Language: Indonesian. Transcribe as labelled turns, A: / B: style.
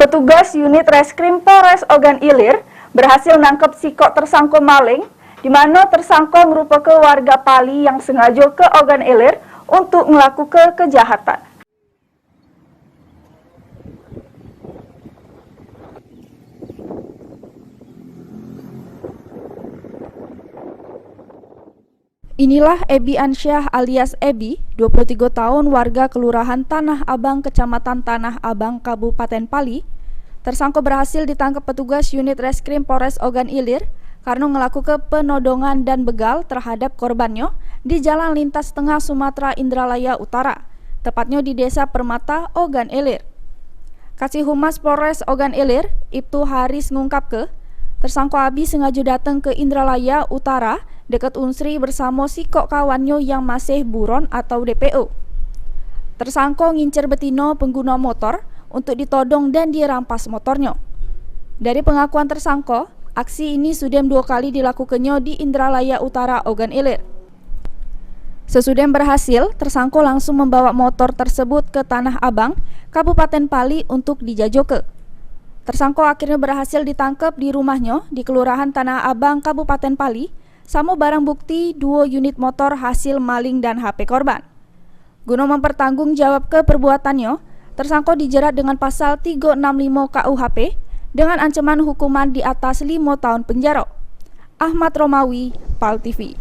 A: Petugas unit Reskrim Polres Ogan Ilir berhasil menangkap sikok tersangka maling, di mana tersangka merupakan warga Pali yang sengaja ke Ogan Ilir untuk melakukan kejahatan. Inilah Ebi Ansyah alias Ebi, 23 tahun, warga Kelurahan Tanah Abang, Kecamatan Tanah Abang, Kabupaten Pali. Tersangka berhasil ditangkap petugas unit Reskrim Polres Ogan Ilir karena melakukan penodongan dan begal terhadap korbannya di Jalan Lintas Tengah Sumatera Indralaya Utara, tepatnya di Desa Permata, Ogan Ilir. Kasih Humas Polres Ogan Ilir, Ibtu Haris ngungkap tersangka Abi sengaja datang ke Indralaya Utara dekat Unsri bersama sikok kawannya yang masih buron atau DPO. Tersangka ngincer betino pengguna motor untuk ditodong dan dirampas motornya. Dari pengakuan tersangka, aksi ini sudah 2 kali dilakukannya di Indralaya Utara, Ogan Ilir. Sesudah berhasil, tersangka langsung membawa motor tersebut ke Tanah Abang, Kabupaten Pali untuk dijajoke. Tersangka akhirnya berhasil ditangkap di rumahnya di Kelurahan Tanah Abang, Kabupaten Pali, sama barang bukti 2 unit motor hasil maling dan HP korban. Guna mempertanggungjawab perbuatannya, tersangka dijerat dengan pasal 365 KUHP dengan ancaman hukuman di atas 5 tahun penjara. Ahmad Romawi, PAL TV.